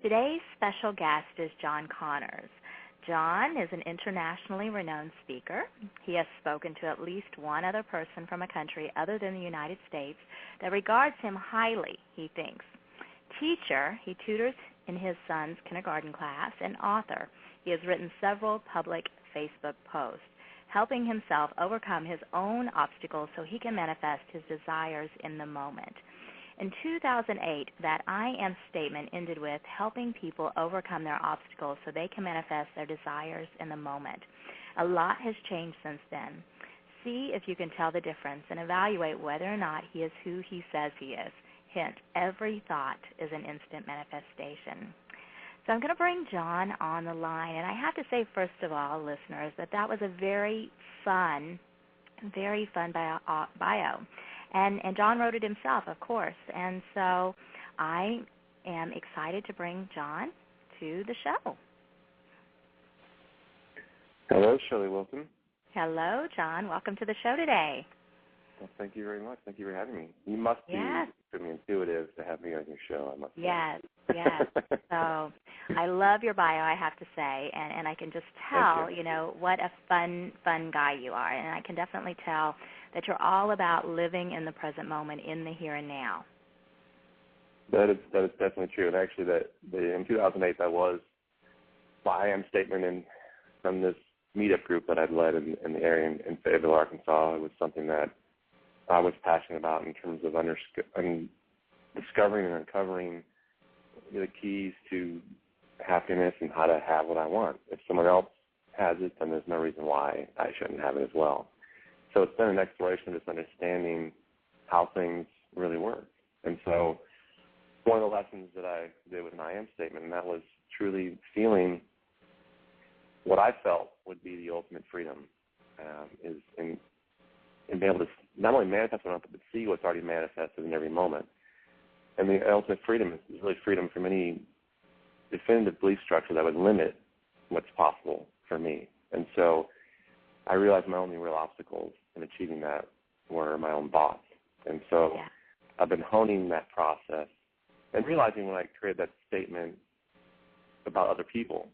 Today's special guest is John Connors. John is an internationally renowned speaker. He has spoken to at least one other person from a country other than the United States that regards him highly, he thinks. Teacher, he tutors in his son's kindergarten class, and author. He has written several public Facebook posts, helping himself overcome his own obstacles so he can manifest his desires in the moment. In 2008, that I am statement ended with helping people overcome their obstacles so they can manifest their desires in the moment. A lot has changed since then. See if you can tell the difference and evaluate whether or not he is who he says he is. Hint, every thought is an instant manifestation. So I'm going to bring John on the line, and I have to say, first of all, listeners, that was a very fun bio. And John wrote it himself, of course. And so I am excited to bring John to the show. Hello, Shirley Wilson. Hello, John. Welcome to the show today. Well, thank you very much. Thank you for having me. You must be extremely intuitive to have me on your show, I must say. Yes. So I love your bio, I have to say, and I can just tell, what a fun guy you are. And I can definitely tell that you're all about living in the present moment, in the here and now. That is definitely true. And actually, in 2008, that was my I am statement from this meetup group that I'd led in the area in Fayetteville, Arkansas. It was something that I was passionate about in terms of discovering and uncovering the keys to happiness and how to have what I want. If someone else has it, then there's no reason why I shouldn't have it as well. So it's been an exploration of just understanding how things really work. And so one of the lessons that I did with an I am statement, and that was truly feeling what I felt would be the ultimate freedom, is in being able to not only manifest what I want, but see what's already manifested in every moment. And the ultimate freedom is really freedom from any definitive belief structure that would limit what's possible for me. And so I realized my only real obstacles in achieving that were my own thoughts. And so I've been honing that process and realizing when I created that statement about other people,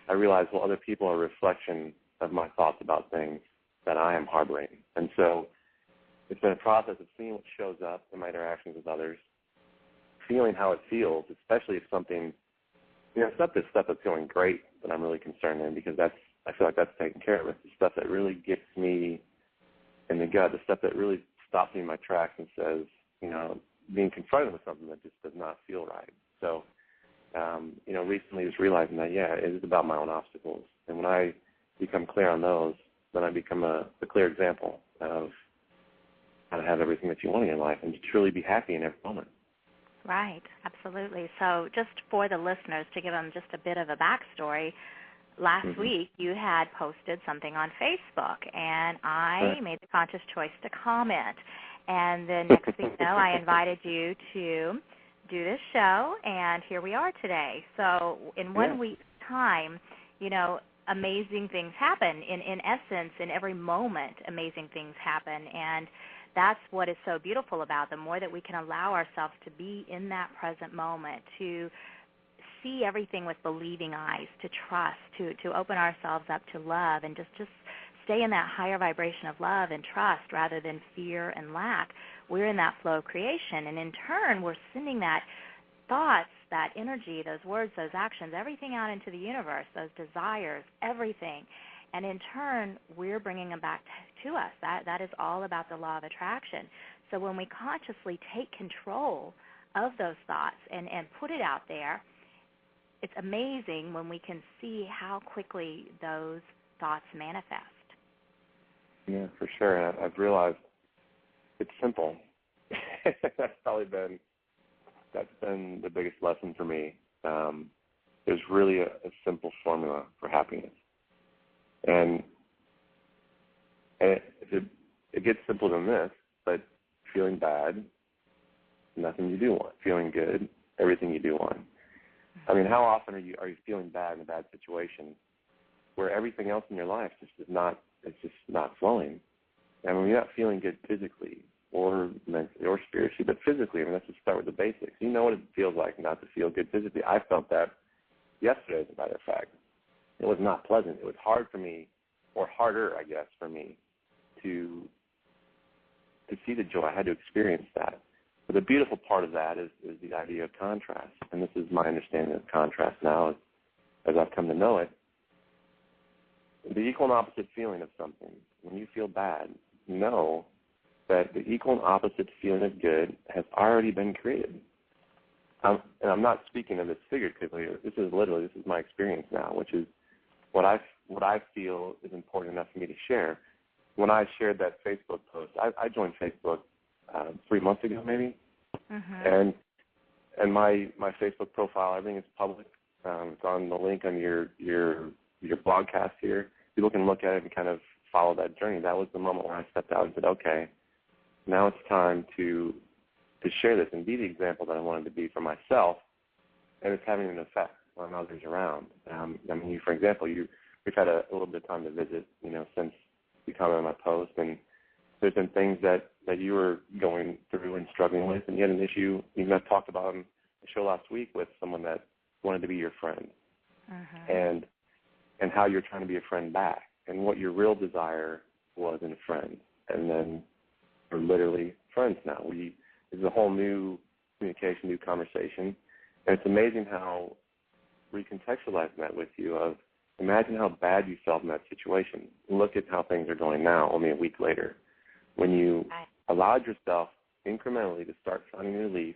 I realized, well, other people are a reflection of my thoughts about things that I am harboring. And so it's been a process of seeing what shows up in my interactions with others, feeling how it feels, especially if something, it's not this stuff that's going great that I'm really concerned in, because I feel like that's taken care of. It's the stuff that really gets me in the gut, the stuff that really stops me in my tracks and says, being confronted with something that just does not feel right. So, recently just realizing that, it is about my own obstacles. And when I become clear on those, then I become a clear example of how to have everything that you want in your life and to truly be happy in every moment. Right, absolutely. So just for the listeners, to give them just a bit of a backstory, last week you had posted something on Facebook, and I made the conscious choice to comment. And then next thing you know, I invited you to do this show, and here we are today. So in 1 week's time, amazing things happen. In essence, in every moment, amazing things happen. And that's what is so beautiful about the more that we can allow ourselves to be in that present moment, to see everything with believing eyes, to trust, to open ourselves up to love, and just stay in that higher vibration of love and trust rather than fear and lack. We're in that flow of creation, and in turn, we're sending that thoughts, that energy, those words, those actions, everything out into the universe, those desires, everything. And in turn, we're bringing them back to us. That is all about the law of attraction. So when we consciously take control of those thoughts and put it out there, it's amazing when we can see how quickly those thoughts manifest. Yeah, for sure. And I've realized it's simple. That's been the biggest lesson for me. There's really a simple formula for happiness. And it gets simpler than this, but feeling bad, nothing you do want. Feeling good, everything you do want. I mean, how often are you feeling bad in a bad situation where everything else in your life is just not flowing? And when you're not feeling good physically, or mentally or spiritually, but physically. I mean, let's just start with the basics. You know what it feels like not to feel good physically. I felt that yesterday, as a matter of fact. It was not pleasant. It was hard for me, or harder, I guess, for me to see the joy. I had to experience that. But the beautiful part of that is the idea of contrast, and this is my understanding of contrast now as I've come to know it. The equal and opposite feeling of something. When you feel bad, know that the equal and opposite feeling of good has already been created. And I'm not speaking of this figuratively. This is my experience now, which is what I feel is important enough for me to share. When I shared that Facebook post, I joined Facebook 3 months ago, maybe, and my Facebook profile, everything is public. It's on the link on your blogcast here. People can look at it and kind of follow that journey. That was the moment where I stepped out and said, okay, now it's time to share this and be the example that I wanted to be for myself, and it's having an effect on others around. I mean, for example, we've had a little bit of time to visit, since you commented on my post, and there's been things that you were going through and struggling with, and you had an issue, even I talked about on the show last week with someone that wanted to be your friend, and how you're trying to be a friend back, and what your real desire was in a friend. And then we're literally friends now. It's a whole new communication, new conversation, and it's amazing how recontextualizing that with you of imagine how bad you felt in that situation. Look at how things are going now, only a week later. When you allowed yourself incrementally to start finding relief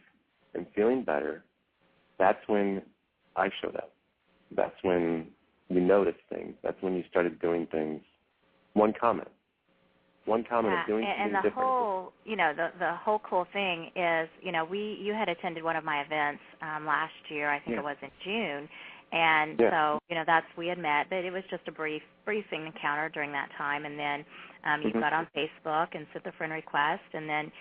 and feeling better, that's when I showed up. That's when you noticed things. That's when you started doing things. One comment of doing something different. And the whole, the whole cool thing is, you had attended one of my events last year. I think it was in June. And so, we had met, but it was just a briefing encounter during that time. And then you got on Facebook and sent the friend request. And then,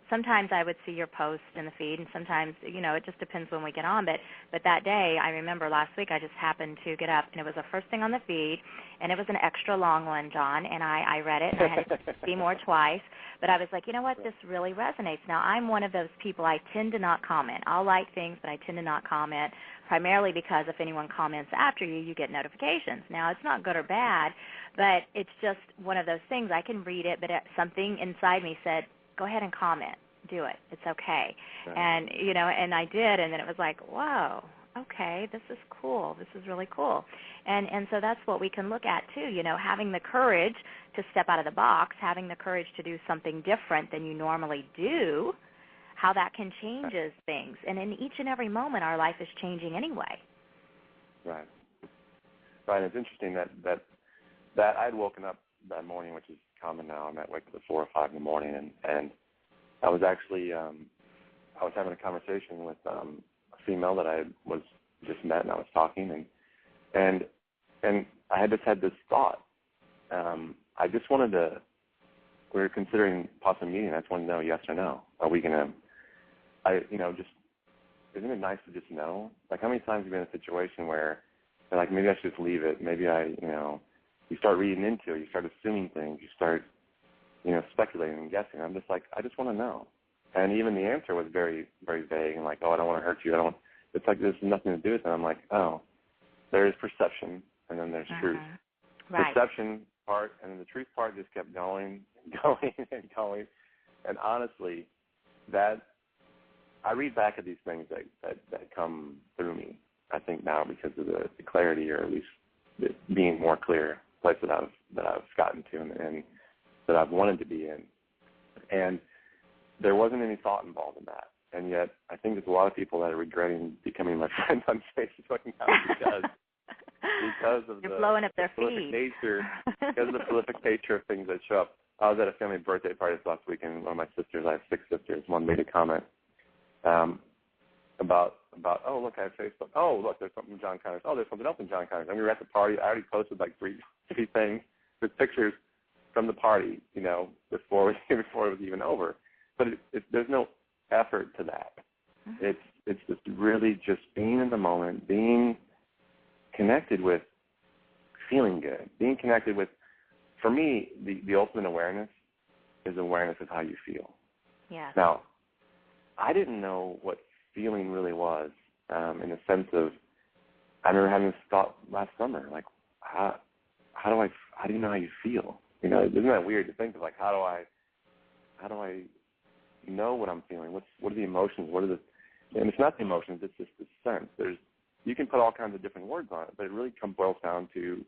sometimes I would see your post in the feed, and sometimes, it just depends when we get on. But that day, I remember last week, I just happened to get up, and it was the first thing on the feed, and it was an extra long one, John, and I read it, and I had to see more twice. But I was like, you know what, this really resonates. Now, I'm one of those people, I tend to not comment. I'll like things, but I tend to not comment, primarily because if anyone comments after you, you get notifications. Now, it's not good or bad, but it's just one of those things. I can read it, but something inside me said, go ahead and comment. Do it. It's okay. Right. And, and I did, and then it was like, whoa, okay, this is cool. This is really cool. And so that's what we can look at, too, having the courage to step out of the box, having the courage to do something different than you normally do, how that can change things. And in each and every moment, our life is changing anyway. Right. Right. It's interesting that I'd woken up that morning, which is common now. I'm at wake up at 4 or 5 in the morning, and I was actually I was having a conversation with a female that I was just met, and I was talking, and I had just had this thought. I just wanted to. We were considering possibly meeting. I just wanted to know yes or no. Are we gonna? Just isn't it nice to just know? Like, how many times have you been in a situation where you're like, maybe I should just leave it. Maybe you start reading into it. You start assuming things. You start speculating and guessing. I'm just like, I just want to know. And even the answer was very, very vague and like, oh, I don't want to hurt you. It's like there's nothing to do with it. I'm like, oh, there's perception and then there's truth. Right. Perception part and then the truth part just kept going and going and going. And honestly, that I read back at these things that come through me, I think now because of the clarity, or at least it being more clear place that I've gotten to and that I've wanted to be in. And there wasn't any thought involved in that. And yet I think there's a lot of people that are regretting becoming my friends on Facebook now because of You're blowing up their prolific feed. nature, because of the prolific nature of things that show up. I was at a family birthday party this last week, and one of my sisters, I have 6 sisters, one made a comment about oh, look, I have Facebook. Oh, look, there's something in John Connors. Oh, there's something else in John Connors. And we were at the party. I already posted like three things with pictures from the party, before it was even over. But there's no effort to that. Mm-hmm. It's just really just being in the moment, being connected with feeling good, being connected with, for me, the ultimate awareness is awareness of how you feel. Yes. Now, I didn't know what feeling really was, in the sense of, I remember having this thought last summer, like, how do you know how you feel? You know, isn't that weird to think of, like, how do I know what I'm feeling? What are the emotions? And it's not the emotions, it's just the sense. You can put all kinds of different words on it, but it really boils down to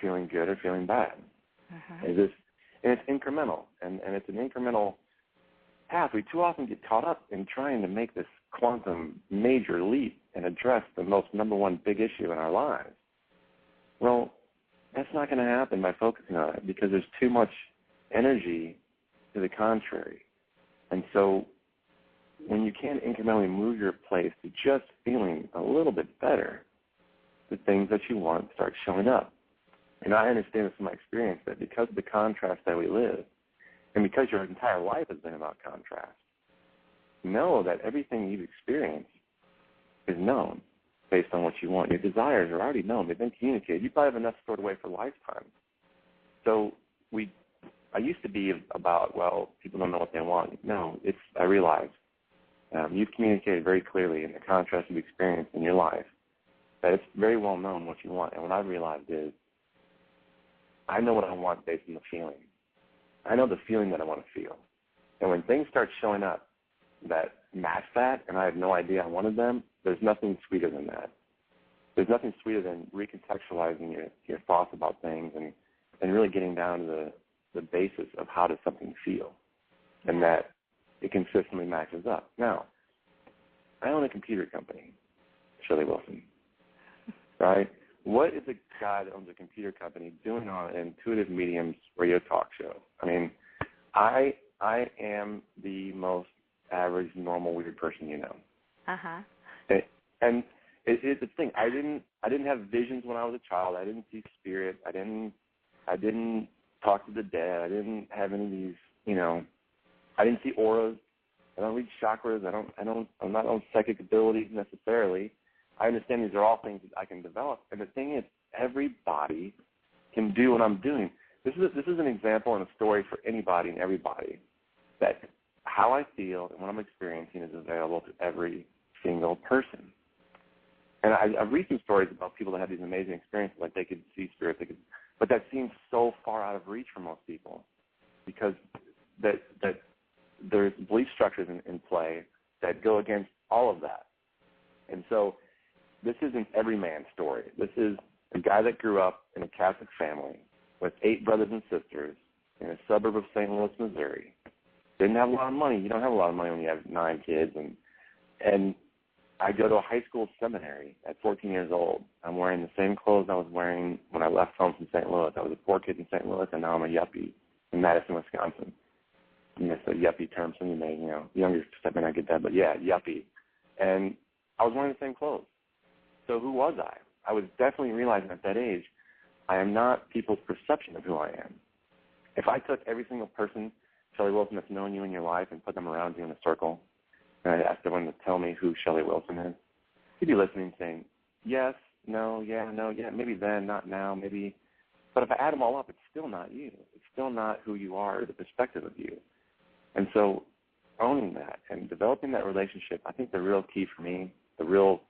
feeling good or feeling bad. Mm-hmm. And it's incremental, and it's an incremental path. We too often get caught up in trying to make this quantum major leap and address the most number one big issue in our lives. Well, that's not going to happen by focusing on it, because there's too much energy to the contrary. And so when you can incrementally move your place to just feeling a little bit better, the things that you want start showing up. And I understand this from my experience, that because of the contrast that we live, and because your entire life has been about contrast, know that everything you've experienced is known based on what you want. Your desires are already known. They've been communicated. You probably have enough stored away for a lifetime. So I used to be about, well, people don't know what they want. No, I realize you've communicated very clearly in the contrast you've experienced in your life that it's very well known what you want. And what I've realized is I know what I want based on the feeling. I know the feeling that I want to feel. And when things start showing up that match that, and I had no idea I wanted them, there's nothing sweeter than that. There's nothing sweeter than recontextualizing your thoughts about things and really getting down to the basis of how does something feel, and that it consistently matches up. Now, I own a computer company, Shirley Wilson, right? What is a guy that owns a computer company doing on an Intuitive Mediums radio talk show? I mean, I am the most average, normal, weird person you know. Uh-huh. And it's the thing. I didn't have visions when I was a child. I didn't see spirit. I didn't talk to the dead. I didn't have any of these, I didn't see auras. I don't read chakras. I'm not on psychic abilities necessarily. I understand these are all things that I can develop. And the thing is, everybody can do what I'm doing. This is an example and a story for anybody and everybody, that how I feel and what I'm experiencing is available to every single person. And I read some stories about people that have these amazing experiences, like they could see spirit, but that seems so far out of reach for most people, because that there's belief structures in play that go against all of that. And so this isn't every man's story. This is a guy that grew up in a Catholic family with 8 brothers and sisters in a suburb of St. Louis, Missouri. Didn't have a lot of money. You don't have a lot of money when you have 9 kids. And I go to a high school seminary at 14 years old. I'm wearing the same clothes I was wearing when I left home from St. Louis. I was a poor kid in St. Louis, and now I'm a yuppie in Madison, Wisconsin. It's a yuppie term, some of you may, younger stuff may not get that, but yeah, yuppie. And I was wearing the same clothes. So who was I? I was definitely realizing at that age, I am not people's perception of who I am. If I took every single person, Shirley Wilson, that's known you in your life and put them around you in a circle, and I asked everyone to tell me who Shirley Wilson is, you'd be listening saying, yes, no, yeah, maybe then, not now, maybe. But if I add them all up, it's still not you. It's still not who you are or the perspective of you. And so owning that and developing that relationship, I think the real key for me, the real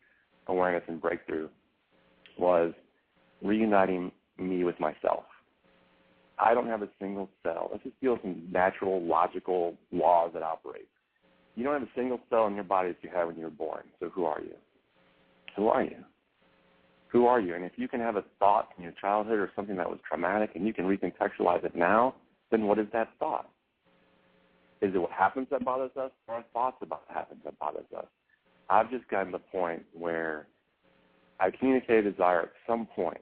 awareness and breakthrough, was reuniting me with myself. I don't have a single cell. Let's just deal with some natural, logical laws that operate. You don't have a single cell in your body that you had when you were born. So who are you? Who are you? Who are you? And if you can have a thought in your childhood or something that was traumatic and you can recontextualize it now, then what is that thought? Is it what happens that bothers us, or our thoughts about what happens that bothers us? I've just gotten to the point where I communicated a desire at some point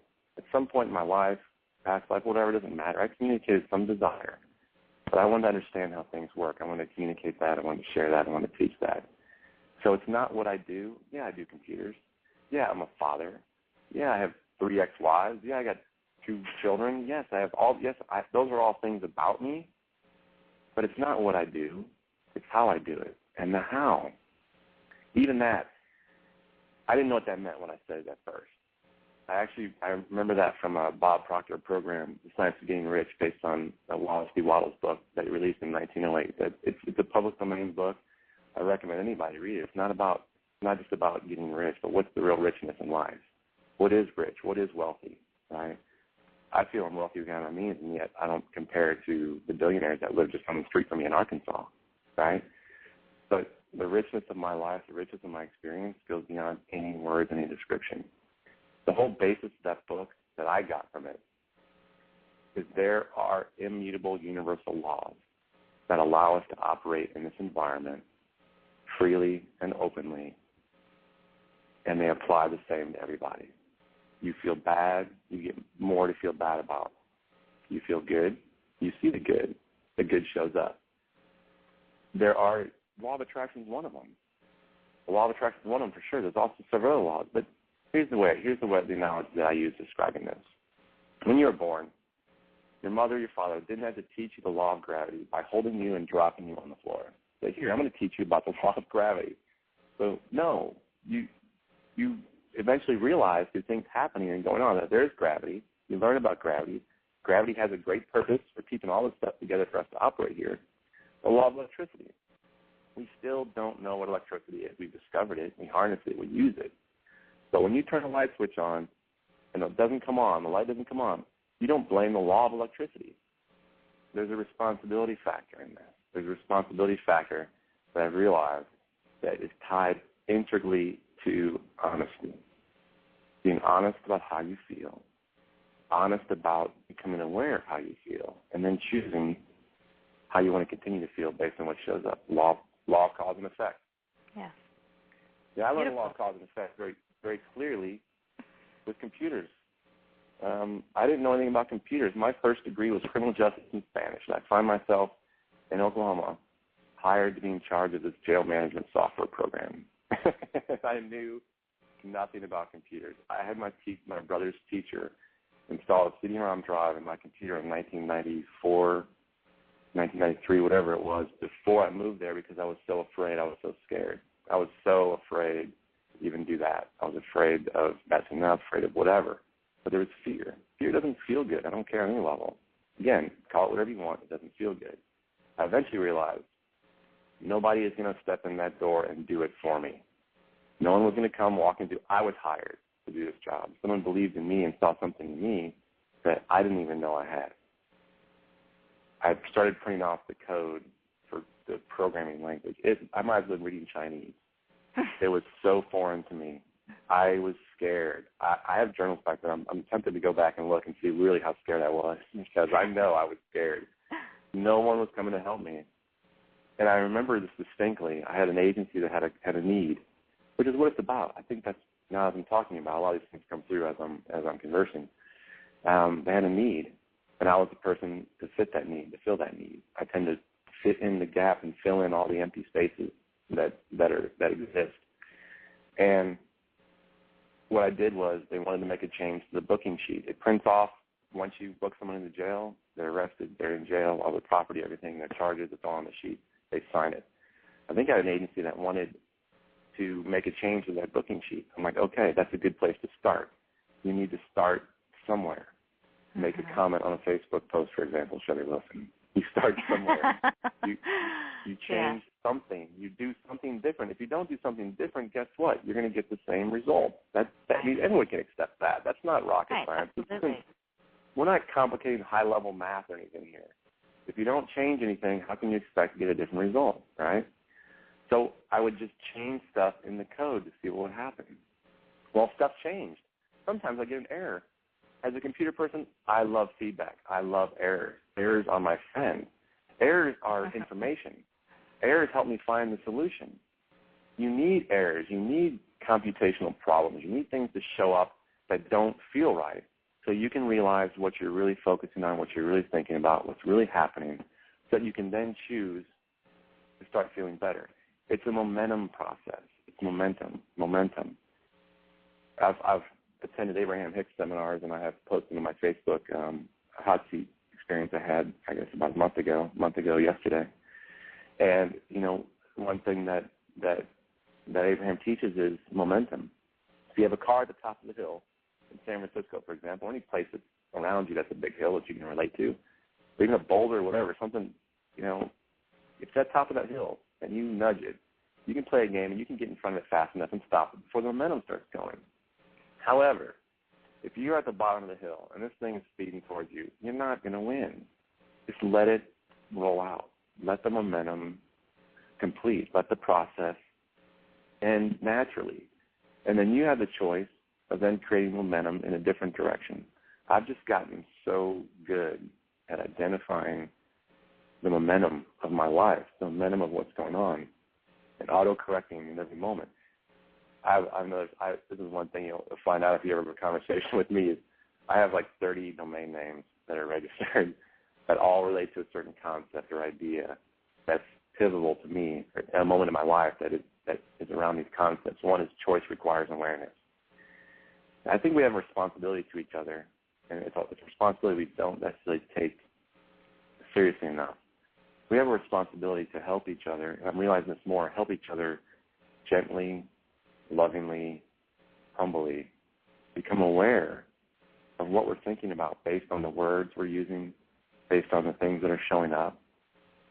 in my life, past life, whatever, it doesn't matter. I communicated some desire, but I wanted to understand how things work. I wanted to communicate that. I wanted to share that. I wanted to teach that. So it's not what I do. Yeah, I do computers. Yeah, I'm a father. Yeah, I have 3 ex-wives. Yeah, I got 2 children. Yes, I have all. Yes, those are all things about me. But it's not what I do. It's how I do it. And the how, even that, I didn't know what that meant when I said it at first. I remember that from a Bob Proctor program, The Science of Getting Rich, based on Wallace D. Wattles' book that he released in 1908. That it's a public domain book. I recommend anybody read it. It's not just about getting rich, but what's the real richness in life? What is rich? What is wealthy? Right? I feel I'm wealthy within my means, and yet I don't compare to the billionaires that live just on the street from me in Arkansas. Right? But the richness of my life, the richness of my experience goes beyond any words, any description. The whole basis of that book that I got from it is there are immutable universal laws that allow us to operate in this environment freely and openly, and they apply the same to everybody. You feel bad, you get more to feel bad about. You feel good, you see the good shows up. Law of attraction is one of them. The law of attraction is one of them for sure. There's also several other laws, but here's the analogy that I use describing this. When you were born, your mother or your father didn't have to teach you the law of gravity by holding you and dropping you on the floor. Say, here, I'm going to teach you about the law of gravity. So, no, you eventually realize through things happening and going on that there is gravity. You learn about gravity. Gravity has a great purpose for keeping all this stuff together for us to operate here. The law of electricity. We still don't know what electricity is. We've discovered it. We harness it. We use it. So when you turn a light switch on and it doesn't come on, the light doesn't come on, you don't blame the law of electricity. There's a responsibility factor in this. There's a responsibility factor that I've realized that is tied integrally to honesty. Being honest about how you feel, honest about becoming aware of how you feel, and then choosing how you want to continue to feel based on what shows up. Law of cause and effect. Yes. Yeah, I learned the law of cause and effect very, very clearly with computers. I didn't know anything about computers. My first degree was criminal justice and Spanish. And I find myself in Oklahoma hired to be in charge of this jail management software program. I knew nothing about computers. I had my brother's teacher install a CD-ROM drive in my computer in 1994, 1993, whatever it was, before I moved there because I was so afraid. I was so scared. I was so afraid to even do that. I was afraid of messing up, afraid of whatever. But there was fear. Fear doesn't feel good. I don't care on any level. Again, call it whatever you want. It doesn't feel good. I eventually realized nobody is going to step in that door and do it for me. No one was going to come walking through. I was hired to do this job. Someone believed in me and saw something in me that I didn't even know I had. I started printing off the code for the programming language. I might as well have been reading Chinese. It was so foreign to me. I was scared. I have journals back there. I'm tempted to go back and look and see really how scared I was because I know I was scared. No one was coming to help me. And I remember this distinctly. I had an agency that had a need, which is what it's about. I think that's, now as I'm talking about, a lot of these things come through as I'm conversing. They had a need, and I was the person to fit that need, to fill that need. I tend to fit in the gap and fill in all the empty spaces that exist. And what I did was they wanted to make a change to the booking sheet. It prints off once you book someone into jail, they're arrested, they're in jail, all their property, everything, their charges, it's all on the sheet. They sign it. I think I had an agency that wanted to make a change to that booking sheet. I'm like, okay, that's a good place to start. You need to start somewhere. Make a comment on a Facebook post, for example, Shelley Wilson. You start somewhere. You change something. You do something different. If you don't do something different, guess what? You're going to get the same result. That means anyone can accept that. That's not rocket science. We're not complicating high-level math or anything here. If you don't change anything, how can you expect to get a different result, right? So I would just change stuff in the code to see what would happen. Well, stuff changed. Sometimes I get an error. As a computer person, I love feedback. I love errors. Errors are my friend. Errors are information. Errors help me find the solution. You need errors. You need computational problems. You need things to show up that don't feel right so you can realize what you're really focusing on, what you're really thinking about, what's really happening, so that you can then choose to start feeling better. It's a momentum process. It's momentum. I've attended Abraham Hicks seminars, and I have posted on my Facebook a hot seat experience I had, I guess, about a month ago yesterday. And, one thing that Abraham teaches is momentum. If you have a car at the top of the hill in San Francisco, for example, any place that's around you that's a big hill that you can relate to, or even a boulder or whatever, something, you know, if it's at the top of that hill and you nudge it, you can play a game and you can get in front of it fast enough and stop it before the momentum starts going. However, if you're at the bottom of the hill and this thing is speeding towards you, you're not going to win. Just let it roll out. Let the momentum complete. Let the process end naturally. And then you have the choice of then creating momentum in a different direction. I've just gotten so good at identifying the momentum of my life, the momentum of what's going on, and auto-correcting in every moment. I've noticed, this is one thing you'll find out if you ever have a conversation with me, is I have like 30 domain names that are registered that all relate to a certain concept or idea that's pivotal to me, or a moment in my life that is around these concepts. One is choice requires awareness. I think we have a responsibility to each other, and it's a responsibility we don't necessarily take seriously enough. We have a responsibility to help each other, and I'm realizing this more, help each other gently, lovingly, humbly, become aware of what we're thinking about based on the words we're using, based on the things that are showing up,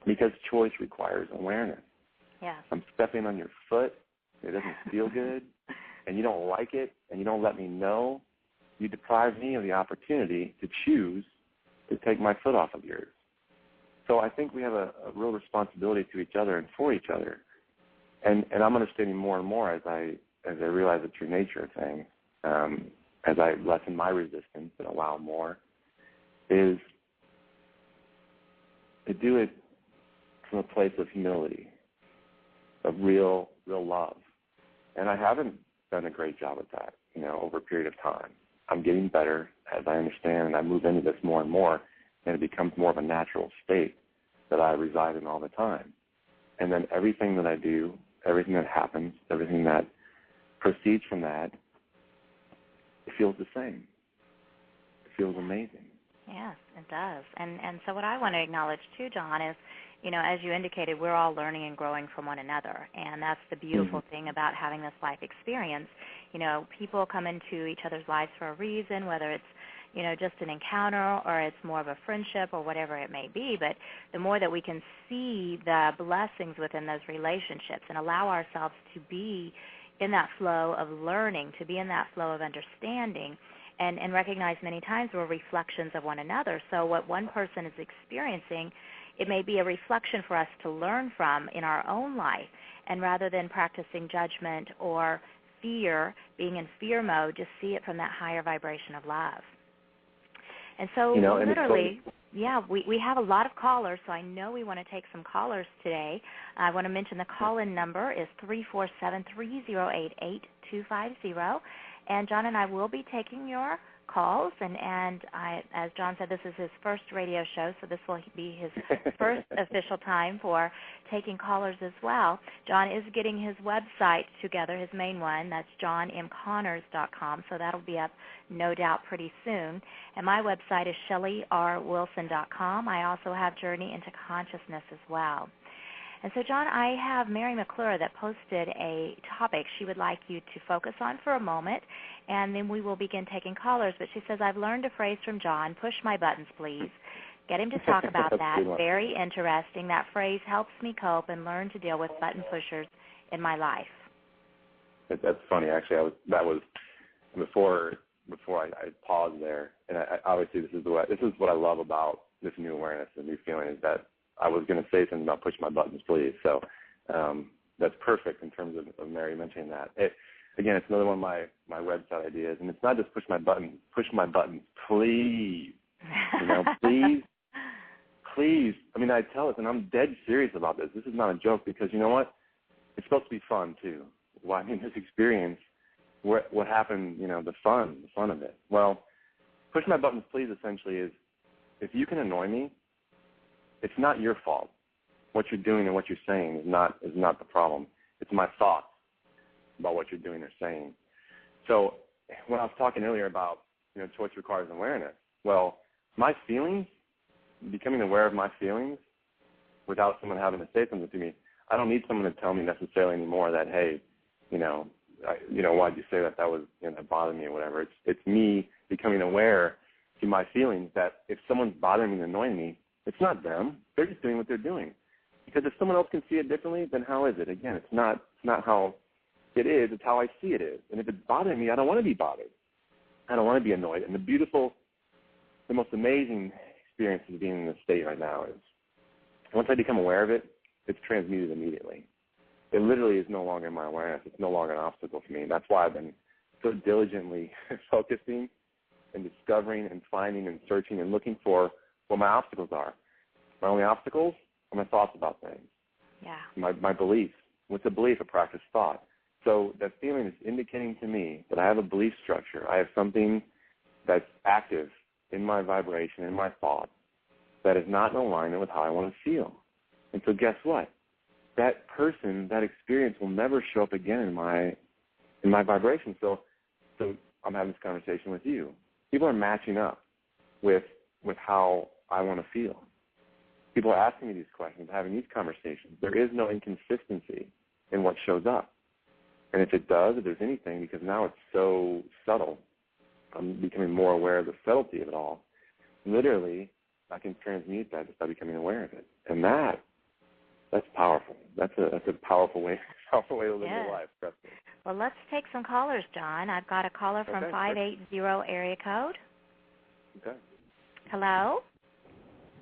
because choice requires awareness. Yeah. I'm stepping on your foot, it doesn't feel good, and you don't like it, and you don't let me know, you deprive me of the opportunity to choose to take my foot off of yours. So I think we have a real responsibility to each other and for each other. And I'm understanding more and more as I realize the true nature of things, as I lessen my resistance and allow more, is to do it from a place of humility, of real love. And I haven't done a great job at that, over a period of time. I'm getting better as I understand and I move into this more and more, and it becomes more of a natural state that I reside in all the time. And then everything that I do, everything that happens, everything that proceeds from that, it feels the same. It feels amazing. Yes, it does. And so what I want to acknowledge too, John, is, as you indicated, we're all learning and growing from one another. And that's the beautiful thing about having this life experience. People come into each other's lives for a reason, whether it's, just an encounter or it's more of a friendship or whatever it may be. But the more that we can see the blessings within those relationships and allow ourselves to be in that flow of learning, to be in that flow of understanding, and recognize many times we're reflections of one another. So what one person is experiencing, it may be a reflection for us to learn from in our own life. And rather than practicing judgment or fear, being in fear mode, just see it from that higher vibration of love. And so literally, we have a lot of callers, so I know we want to take some callers today. I want to mention the call-in number is 347-308-8250. And John and I will be taking your calls, and as John said, this is his first radio show, so this will be his first official time for taking callers as well. John is getting his website together, his main one. That's johnmconnors.com, so that'll be up, no doubt, pretty soon. And my website is shelleyrwilson.com. I also have Journey into Consciousness as well. And so, John, I have Mary McClure that posted a topic she would like you to focus on for a moment, and then we will begin taking callers. But she says, I've learned a phrase from John, push my buttons, please. Get him to talk about that. Very interesting. That phrase helps me cope and learn to deal with button pushers in my life. That's funny. Actually, that was before I paused there. And obviously, this is what I love about this new awareness, the new feeling, is that I was going to say something about push my buttons, please. So that's perfect in terms of Mary mentioning that. Again, it's another one of my website ideas, and it's not just push my buttons, please. Please. I mean, I tell it, and I'm dead serious about this. This is not a joke, because you know what? It's supposed to be fun too. Well, I mean, this experience, what happened, the fun of it. Well, push my buttons, please, essentially is, if you can annoy me, it's not your fault. What you're doing and what you're saying is not the problem. It's my thoughts about what you're doing or saying. So when I was talking earlier about, choice requires awareness, well, my feelings, becoming aware of my feelings without someone having to say something to me, I don't need someone to tell me necessarily anymore that, hey, why'd you say that? That was, that bothered me or whatever. It's me becoming aware to my feelings that if someone's bothering me and annoying me, it's not them. They're just doing what they're doing. Because if someone else can see it differently, then how is it? Again, it's not how it is. It's how I see it is. And if it's bothering me, I don't want to be bothered. I don't want to be annoyed. And the most amazing experience of being in this state right now is once I become aware of it, it's transmuted immediately. It literally is no longer my awareness. It's no longer an obstacle for me. And that's why I've been so diligently focusing and discovering and finding and searching and looking for what my obstacles are. My only obstacles are my thoughts about things. Yeah. My beliefs. What's a belief? A practiced thought. So that feeling is indicating to me that I have a belief structure. I have something that's active in my vibration, in my thought, that is not in alignment with how I want to feel. And so guess what? That person, that experience will never show up again in my vibration. So I'm having this conversation with you. People are matching up with how I want to feel. People are asking me these questions, having these conversations. There is no inconsistency in what shows up. And if it does, if there's anything, because now it's so subtle, I'm becoming more aware of the subtlety of it all. Literally, I can transmute that just by becoming aware of it. And that's powerful. That's a powerful way to live your life. Trust me. Well, let's take some callers, John. I've got a caller from 580 area code. Okay. Hello?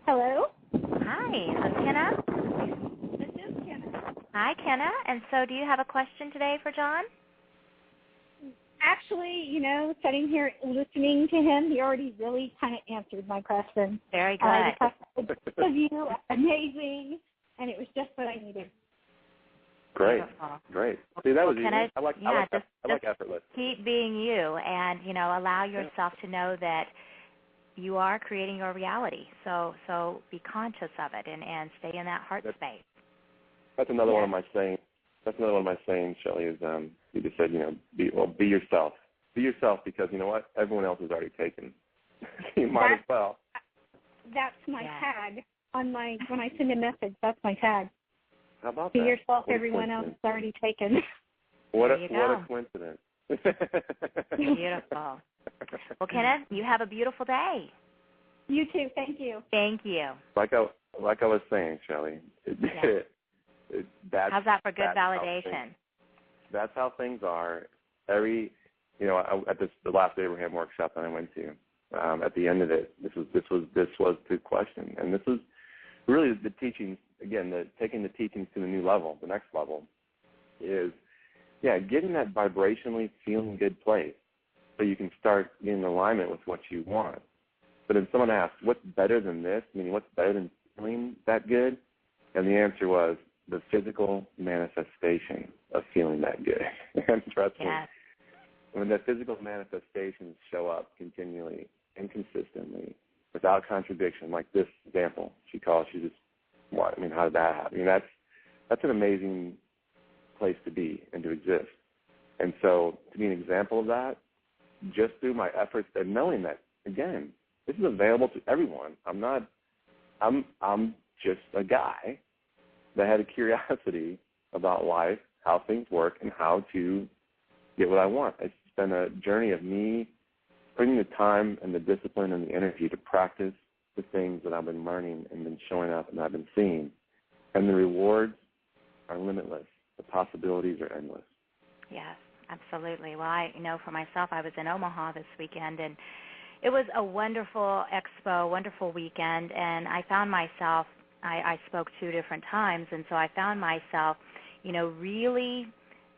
Hello? Hi, is this Kenna? This is Kenna. Hi, Kenna. And so do you have a question today for John? Actually, sitting here listening to him, he already really kind of answered my question. Very good. The of you, amazing, and it was just what I needed. Great. Beautiful. Great. See, that was easy. I like effortless. Keep being you and, allow yourself to know that you are creating your reality. So be conscious of it and stay in that heart space. That's another one of my sayings. That's another one of my sayings, Shelley, is you just said, be yourself. Be yourself because, you know what? Everyone else is already taken. You might as well. That's my tag on when I send a message. That's my tag. How about be that? Yourself. Everyone else is already taken. What a coincidence. Beautiful. Well, Kenneth, you have a beautiful day. You too. Thank you. Thank you. Like I was saying, Shelley, how's that for good validation? That's how things are. At the last Abraham workshop that I went to, at the end of it, this was the question, and this was really the teachings. Again, taking the teachings to the new level, the next level, is getting that vibrationally feeling good place, so you can start getting in alignment with what you want. But if someone asks, what's better than this? Meaning, what's better than feeling that good? And the answer was the physical manifestation of feeling that good. And trust me, when the physical manifestations show up continually and consistently, without contradiction, like this example, she's just, what? I mean, how did that happen? That's an amazing place to be and to exist. And so to be an example of that, just through my efforts and knowing that, again, this is available to everyone. I'm just a guy that had a curiosity about life, how things work, and how to get what I want. It's been a journey of me putting the time and the discipline and the energy to practice the things that I've been learning and been showing up and I've been seeing. And the rewards are limitless. The possibilities are endless. Yes, absolutely. Well, I know for myself, I was in Omaha this weekend, and it was a wonderful expo, wonderful weekend, and I found myself, I spoke 2 different times, and so I found myself, really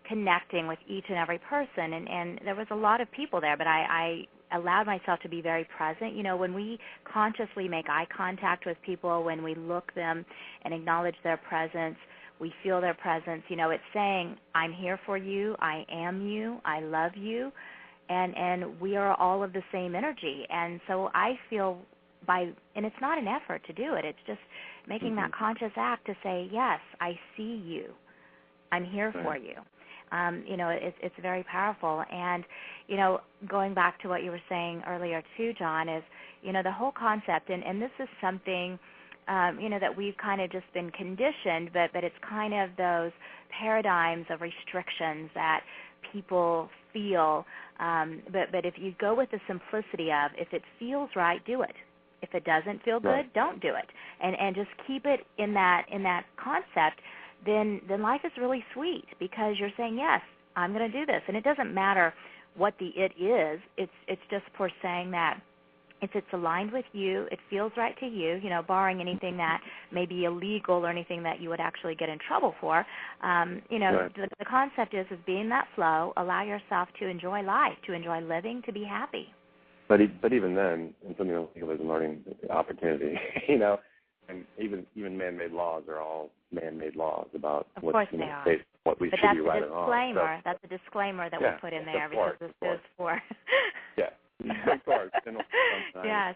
connecting with each and every person, and there was a lot of people there, but I allowed myself to be very present. When we consciously make eye contact with people, when we look them and acknowledge their presence, we feel their presence, it's saying, I'm here for you, I am you, I love you, and we are all of the same energy. And so I feel and it's not an effort to do it, it's just making that conscious act to say, yes, I see you, I'm here for you. It's very powerful. And, going back to what you were saying earlier too, John, is, the whole concept, and this is something, that we've kind of just been conditioned, but it's kind of those paradigms of restrictions that people feel. But if you go with the simplicity of, if it feels right, do it. If it doesn't feel good, don't do it. And just keep it in that concept, then life is really sweet, because you're saying, yes, I'm going to do this. And it doesn't matter what the it is. It's just for saying that if it's aligned with you, it feels right to you, barring anything that may be illegal or anything that you would actually get in trouble for. The concept is be in that flow, allow yourself to enjoy life, to enjoy living, to be happy. But even then, and something else is learning opportunity, and even man-made laws are all man-made laws about what we should be right or wrong. So, that's a disclaimer that we put in there, because this is for. Yeah. Of course. Yes.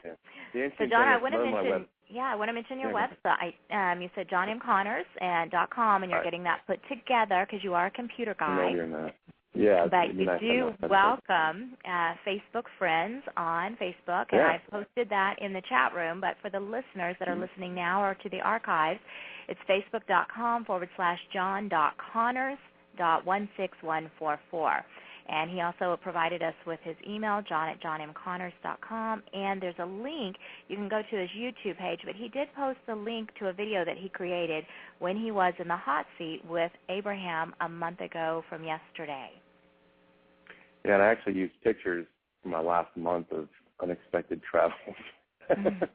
So, John, I want to mention your website. You said johnmconnors.com, and you're getting that put together because you are a computer guy. No, you're not. Yeah. But you do welcome Facebook friends on Facebook, and I've posted that in the chat room. But for the listeners that are listening now or to the archives, it's facebook.com/john.connors.16144. And he also provided us with his email, john@johnmconnors.com, and there's a link. You can go to his YouTube page, but he did post a link to a video that he created when he was in the hot seat with Abraham a month ago from yesterday. Yeah, and I actually used pictures from my last month of unexpected travels that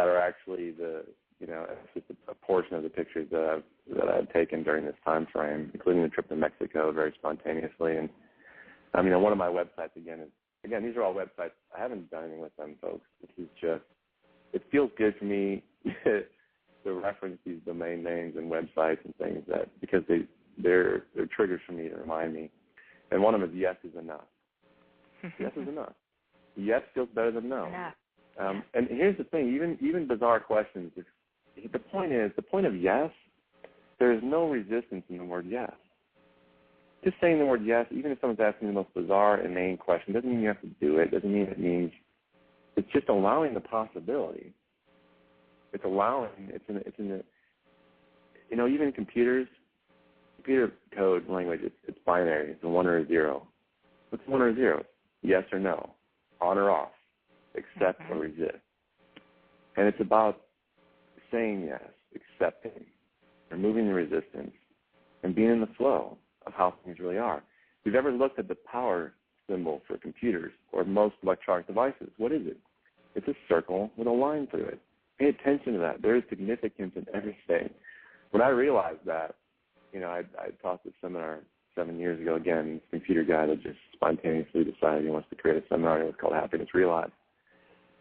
are actually it's just a portion of the pictures that I've taken during this time frame, including the trip to Mexico very spontaneously. And one of my websites again, these are all websites. I haven't done anything with them, folks. This is just, it feels good for me to reference these domain names and websites and things because they're triggers for me to remind me. And one of them is yes is enough. Yes is enough. Yes feels better than no. And here's the thing, even bizarre questions, the point of yes, there is no resistance in the word yes. Just saying the word yes, even if someone's asking the most bizarre, inane question, doesn't mean you have to do it. Doesn't mean it means, it's just allowing the possibility. It's allowing, even in computer code language, it's binary. It's a 1 or a 0. What's 1 or a 0? Yes or no, on or off, accept or resist. And it's about saying yes, accepting, removing the resistance, and being in the flow of how things really are. If you've ever looked at the power symbol for computers or most electronic devices, what is it? It's a circle with a line through it. Pay attention to that. There is significance in everything. When I realized that, I taught this seminar 7 years ago, again, this computer guy that just spontaneously decided he wants to create a seminar. It was called Happiness Realized.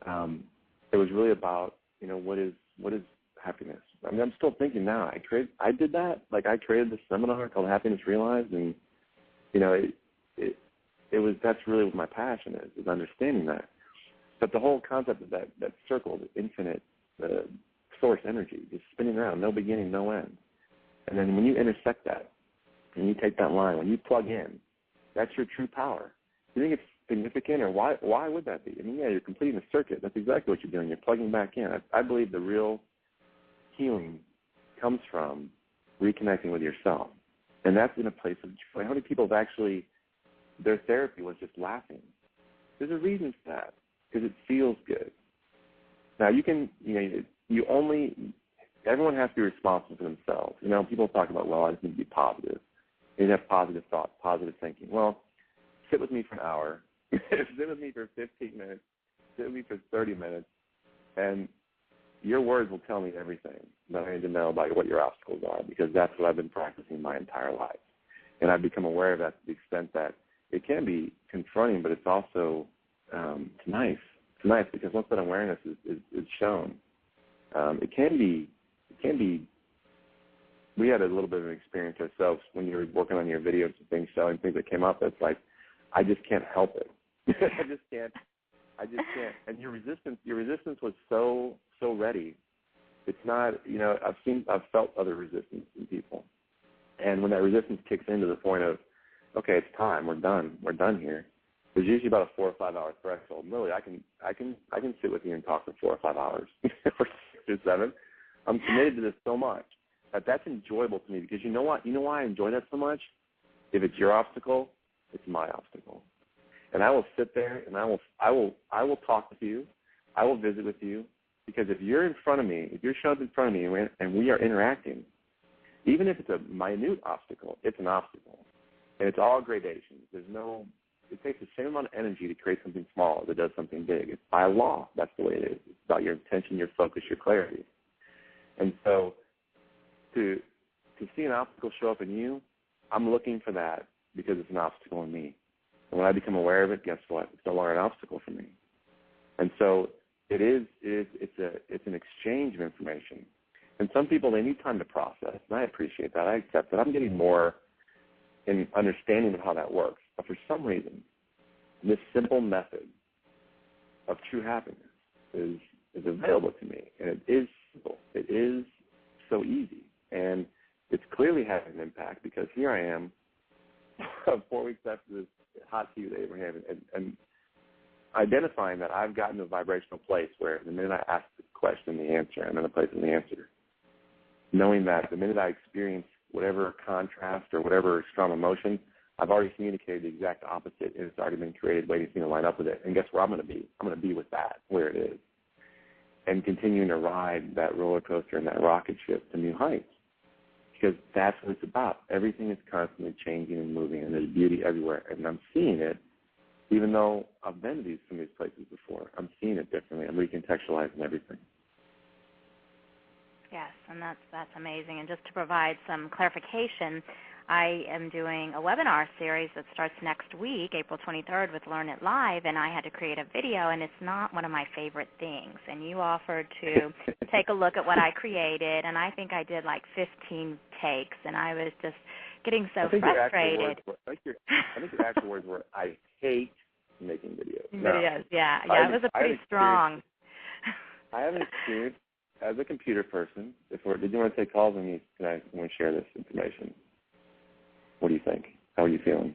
It was really about, what is happiness? I'm still thinking now. I did that. Like, I created this seminar called Happiness Realized, and that's really what my passion is understanding that. But the whole concept of that circle, the infinite, the source energy, just spinning around, no beginning, no end. And then when you intersect that, and you take that line, when you plug in, that's your true power. You think it's significant, or why would that be? You're completing a circuit. That's exactly what you're doing. You're plugging back in. I believe the real healing comes from reconnecting with yourself. And that's in a place of joy. How many people have actually, their therapy was just laughing? There's a reason for that, because it feels good. Now, everyone has to be responsible for themselves. People talk about, I just need to be positive. You need to have positive thoughts, positive thinking. Well, sit with me for an hour. Sit with me for 15 minutes. Sit with me for 30 minutes. And your words will tell me everything that I need to know about what your obstacles are, because that's what I've been practicing my entire life. And I've become aware of that to the extent that it can be confronting, but it's also it's nice. It's nice because once that awareness is shown, it can be. We had a little bit of an experience ourselves when you were working on your videos and things, showing things that came up. It's like, I just can't help it. I just can't. And your resistance was so ready. It's not, I've felt other resistance in people. And when that resistance kicks into the point of, okay, it's time, we're done here. There's usually about a 4 or 5 hour threshold. Really, I can sit with you and talk for 4 or 5 hours, or 6 or 7. I'm committed to this so much that's enjoyable to me, because you know what? You know why I enjoy that so much? If it's your obstacle, it's my obstacle. And I will sit there and I will talk with you. I will visit with you, because if you're in front of me, if you're showing up in front of me and we are interacting, even if it's a minute obstacle, it's an obstacle. And it's all gradations. It takes the same amount of energy to create something small as it does something big. It's by law. That's the way it is. It's about your intention, your focus, your clarity. And so to see an obstacle show up in you, I'm looking for that because it's an obstacle in me. And when I become aware of it, guess what? It's no longer an obstacle for me. And so it's an exchange of information. And some people, they need time to process, and I appreciate that. I accept that. I'm getting more in understanding of how that works. But for some reason, this simple method of true happiness is available to me, and it is simple. It is so easy, and it's clearly having an impact, because here I am 4 weeks after this hot tea with Abraham, and identifying that I've gotten to a vibrational place where the minute I ask the question, the answer, I'm in a place of the answer. Knowing that the minute I experience whatever contrast or whatever strong emotion, I've already communicated the exact opposite, and it's already been created waiting for me to line up with it. And guess where I'm going to be? I'm going to be with that, where it is, and continuing to ride that roller coaster and that rocket ship to new heights, because that's what it's about. Everything is constantly changing and moving, and there's beauty everywhere. And I'm seeing it, even though I've been to some of these places before. I'm seeing it differently. I'm recontextualizing everything. Yes, and that's amazing. And just to provide some clarification, I am doing a webinar series that starts next week, April 23rd, with Learn It Live, and I had to create a video, and it's not one of my favorite things. And you offered to take a look at what I created, and I think I did like 15 takes, and I was just getting so frustrated. I think your actual words were, I hate making videos. Videos, yeah. It was pretty strong. I have an experience as a computer person. Did you want to take calls on me tonight when we share this information? What do you think? How are you feeling?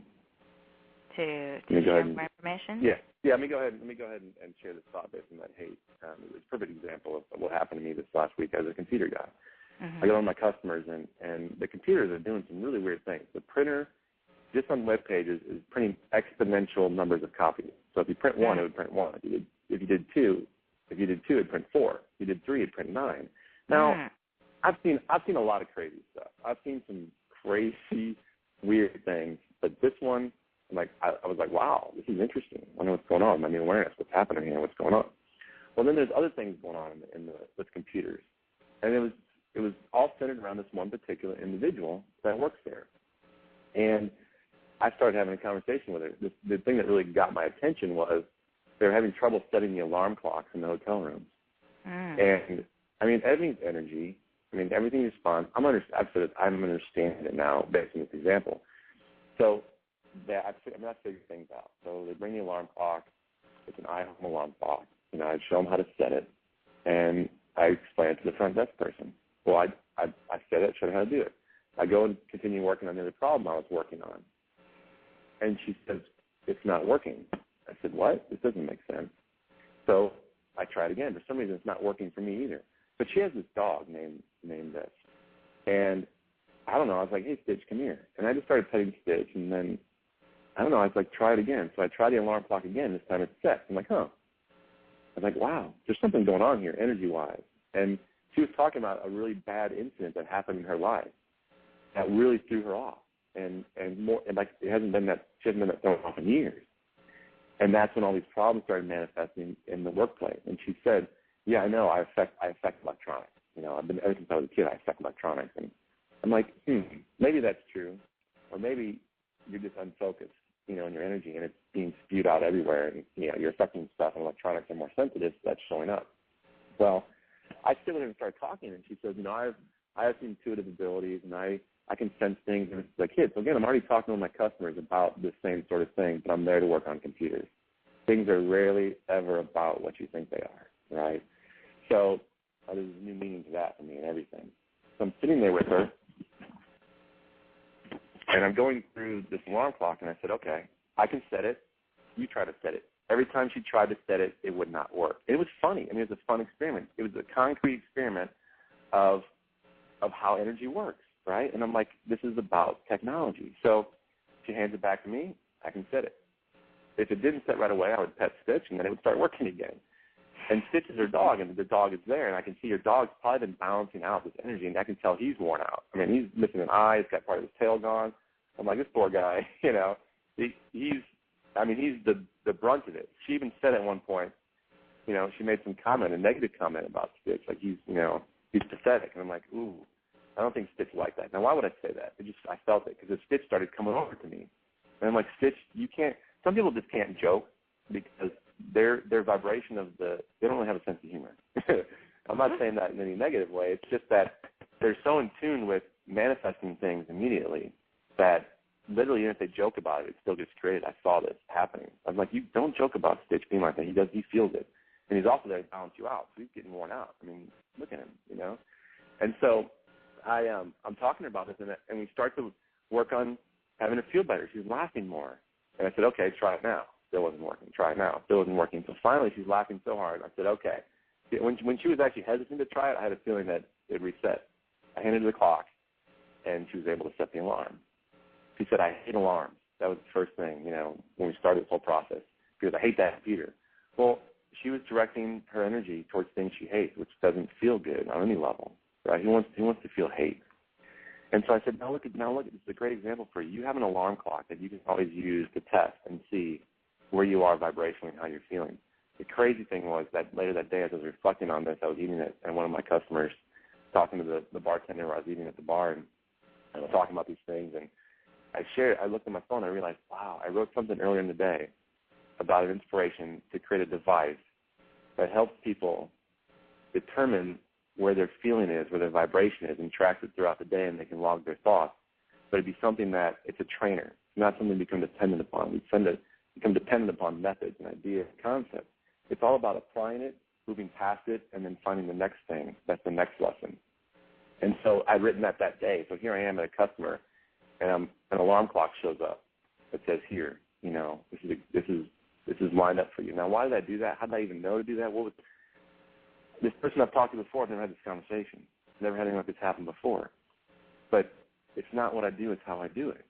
To share more information? Yeah. Let me go ahead and share this thought based on that hate. It's a perfect example of what happened to me this last week as a computer guy. Mm-hmm. I go on my customers, and the computers are doing some really weird things. The printer, just on web pages, is printing exponential numbers of copies. So if you print one, it would print one. If you did two, it'd print 4. If you did 3, it'd print 9. Now, I've seen a lot of crazy stuff. I've seen some crazy, weird things, but this one, I was like, wow, this is interesting. I wonder what's going on. I mean, awareness, what's happening here, what's going on. Well, then there's other things going on with computers, and it was all centered around this one particular individual that works there. And I started having a conversation with her. The thing that really got my attention was they were having trouble setting the alarm clocks in the hotel rooms. And, I mean, everything's energy. I mean, everything responds. I'm understanding it now based on this example. So I've figured things out. So they bring the alarm clock. It's an iHome alarm clock. I show them how to set it, and I explain it to the front desk person. Well, I set it, show them how to do it. I go and continue working on the other problem I was working on. And she says, it's not working. I said, what? This doesn't make sense. So I tried again. For some reason, it's not working for me either. But she has this dog named this. And I don't know. I was like, hey, Stitch, come here. And I just started petting Stitch. And then, I don't know. I was like, try it again. So I tried the alarm clock again. This time it's set. I'm like, huh. I was like, wow, there's something going on here energy-wise. And she was talking about a really bad incident that happened in her life that really threw her off. And like it hasn't been that, she hasn't been that thrown off in years. And that's when all these problems started manifesting in the workplace. And she said, yeah, I know, I affect electronics. I've been, ever since I was a kid, I affect electronics. And I'm like, maybe that's true. Or maybe you're just unfocused, in your energy, and it's being spewed out everywhere. And, you're affecting stuff, and electronics are more sensitive, so that's showing up. Well, I sit with her and start talking, and she says, I have some intuitive abilities, and I can sense things, and it's like, kids. So again, I'm already talking with my customers about this same sort of thing, but I'm there to work on computers. Things are rarely ever about what you think they are, right? So there's a new meaning to that for me and everything. So I'm sitting there with her, and I'm going through this alarm clock, and I said, okay, I can set it. You try to set it. Every time she tried to set it, it would not work. It was funny. It was a fun experiment. It was a concrete experiment of how energy works, right? And I'm like, this is about technology. So she hands it back to me, I can set it. If it didn't set right away, I would pet Stitch, and then it would start working again. And Stitch is her dog, and the dog is there, and I can see her dog's probably been balancing out this energy, and I can tell he's worn out. I mean, he's missing an eye. He's got part of his tail gone. I'm like, this poor guy, you know. He's the brunt of it. She even said at one point, you know, she made some comment, a negative comment about Stitch, like he's pathetic. And I'm like, ooh, I don't think Stitch liked that. Now, why would I say that? I felt it because Stitch started coming over to me. And I'm like, Stitch, you can't, some people just can't joke because their vibration of they don't really have a sense of humor. I'm not saying that in any negative way. It's just that they're so in tune with manifesting things immediately that literally even if they joke about it, it still gets created. I saw this happening. I'm like, you don't joke about Stitch being like that. He feels it. And he's also there to balance you out. So he's getting worn out. I mean, look at him, you know. And so I'm talking to her about this, and we start to work on having her feel better. She's laughing more. And I said, okay, try it now. Still wasn't working. Try it now. Still wasn't working. So finally she's laughing so hard. I said, okay. When she was actually hesitant to try it, I had a feeling that it reset. I handed her the clock, and she was able to set the alarm. She said, I hate alarms. That was the first thing, you know, when we started this whole process, because I hate that computer. Well, she was directing her energy towards things she hates, which doesn't feel good on any level, right? He wants to feel hate. And so I said, now look, this is a great example for you. You have an alarm clock that you can always use to test and see where you are vibrationally and how you're feeling. The crazy thing was that later that day, as I was reflecting on this, I was eating it, and one of my customers, talking to the bartender where I was eating at the bar, and I was talking about these things, and I looked at my phone, and I realized, wow, I wrote something earlier in the day about an inspiration to create a device that helps people determine where their feeling is, where their vibration is, and tracks it throughout the day, and they can log their thoughts. But it'd be something that it's a trainer. It's not something to become dependent upon. We tend to become dependent upon methods and ideas, concepts. It's all about applying it, moving past it, and then finding the next thing. That's the next lesson. And so I'd written that day. So here I am at a customer, and an alarm clock shows up that says, here, you know, this is lined up for you. Now, why did I do that? How did I even know to do that? This person I've talked to before, I've never had this conversation. Never had anything like this happen before. But it's not what I do, it's how I do it.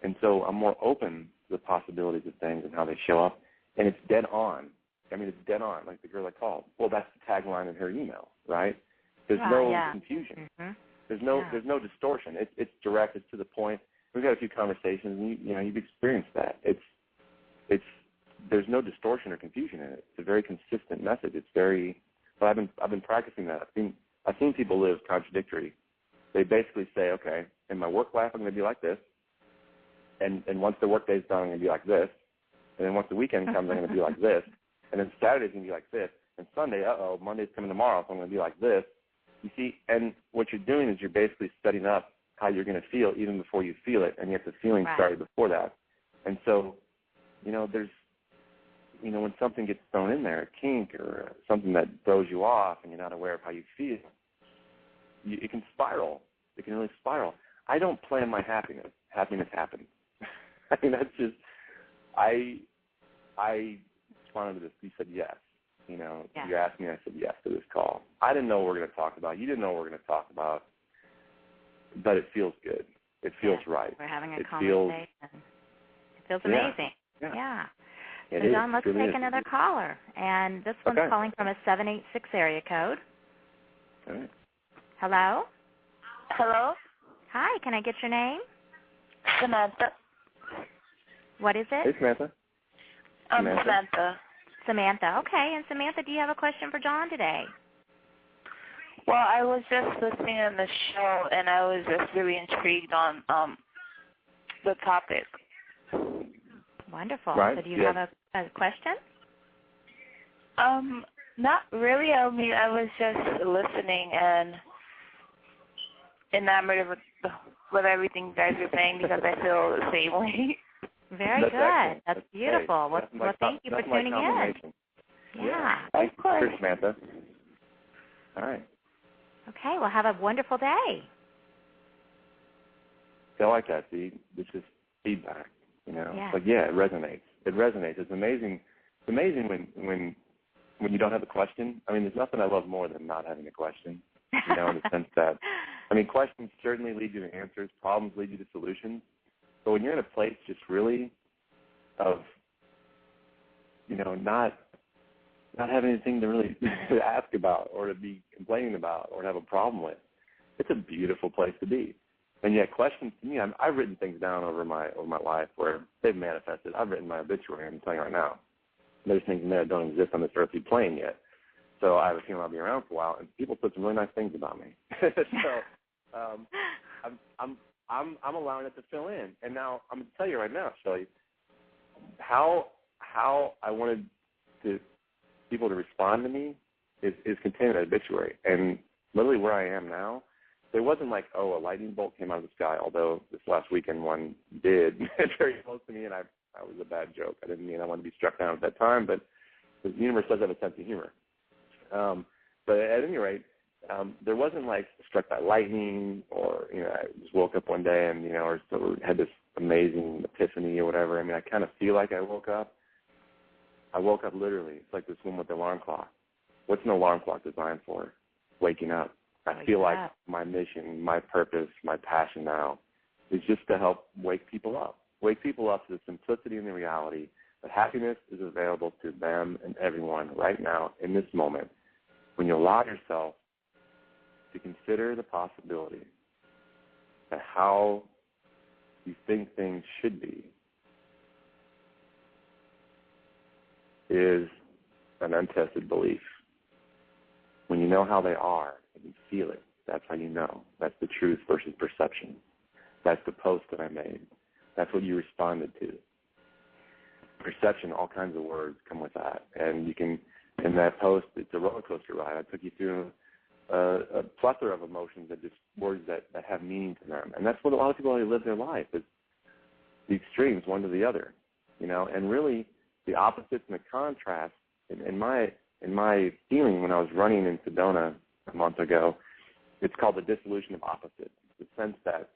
And so I'm more open to the possibilities of things and how they show up. And it's dead on. I mean, it's dead on, like the girl I called. Well, that's the tagline in her email, right? There's no confusion. Mm-hmm. There's no distortion. It's direct. It's to the point. We've had a few conversations, and you've experienced that. There's no distortion or confusion in it. It's a very consistent message. It's very. Well, I've been practicing that. I've seen people live contradictory. They basically say, okay, in my work life I'm going to be like this, and once the work day's done I'm going to be like this, and then once the weekend comes I'm going to be like this, and then Saturday's going to be like this, and Sunday, Monday's coming tomorrow, so I'm going to be like this. You see, and what you're doing is you're basically setting up how you're going to feel even before you feel it, and yet the feeling started before that. And so, there's, when something gets thrown in there, a kink or something that throws you off and you're not aware of how you feel, it can spiral. It can really spiral. I don't plan my happiness. Happiness happens. I mean, that's just, I responded to this. You said yes. You asked me, I said yes to this call. I didn't know what we were going to talk about. You didn't know what we were going to talk about. But it feels good. It feels right. We're having a conversation. It feels amazing. Yeah. So, John, let's take another caller. And this one's calling from a 786 area code. All right. Hello? Hello? Hi, can I get your name? Samantha. What is it? Hey, Samantha. Samantha. Samantha, okay. And Samantha, do you have a question for John today? Well, I was just listening on the show, and I was just really intrigued on the topic. Wonderful. Right. So do you have a question? Not really. I mean, I was just listening and enamored with everything you guys are saying because I feel the same way. Very good. Excellent. That's beautiful. Well, thank you for tuning in. Yeah. Of course. Sure, Samantha. All right. Okay, well, have a wonderful day. I like that, see? This is feedback, Yeah. But yeah, it resonates. It resonates. It's amazing. It's amazing when you don't have a question. I mean, there's nothing I love more than not having a question, in the sense that, questions certainly lead you to answers. Problems lead you to solutions. But when you're in a place just really of, you know, not having anything to really ask about or to be complaining about or to have a problem with, it's a beautiful place to be. And yet questions to me, I've written things down over my life where they've manifested. I've written my obituary, I'm telling you right now. There's things in there that don't exist on this earthly plane yet. So I have a feeling I'll be around for a while, and people put some really nice things about me. So I'm allowing it to fill in. And now I'm going to tell you right now, Shelly, how I wanted people to respond to me is contained in that obituary. And literally where I am now, there wasn't like, oh, a lightning bolt came out of the sky, although this last weekend one did very close to me, and I was a bad joke. I didn't mean I wanted to be struck down at that time, but the universe does have a sense of humor. But at any rate, there wasn't like struck by lightning or, you know, I just woke up one day and, you know, or had this amazing epiphany or whatever. I mean, I kind of feel like I woke up. I woke up literally. It's like this one with the alarm clock. What's an alarm clock designed for? Waking up. I feel like my mission, my purpose, my passion now is just to help wake people up. Wake people up to the simplicity and the reality that happiness is available to them and everyone right now in this moment when you allow yourself to consider the possibility that how you think things should be is an untested belief. When you know how they are and you feel it, that's how you know. That's the truth versus perception. That's the post that I made. That's what you responded to. Perception, all kinds of words come with that. And you can, in that post, it's a roller coaster ride. I took you through a plethora of emotions that just words that have meaning to them. And that's what a lot of people live their life, is the extremes, one to the other. You know, and really the opposites and the contrast, in my feeling when I was running in Sedona a month ago, it's called the dissolution of opposites. The sense that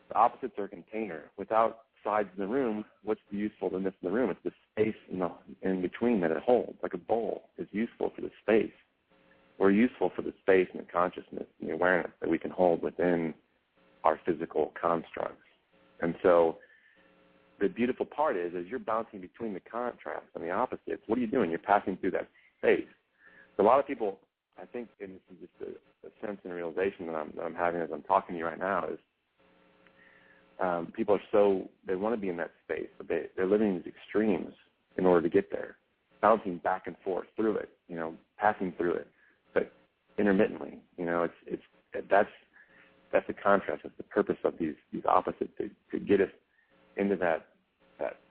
the opposites are a container. Without sides in the room, what's the usefulness in the room? It's the space in between that it holds. Like a bowl is useful for the space. We're useful for the space and the consciousness and the awareness that we can hold within our physical constructs. And so the beautiful part is, as you're bouncing between the contrasts and the opposites, what are you doing? You're passing through that space. So a lot of people, I think, and this is just a sense and realization that I'm having as I'm talking to you right now, is people are they want to be in that space, but they're living these extremes in order to get there, bouncing back and forth through it, you know, passing through it, but intermittently. You know, that's the contrast. That's the purpose of these opposites, to get us into that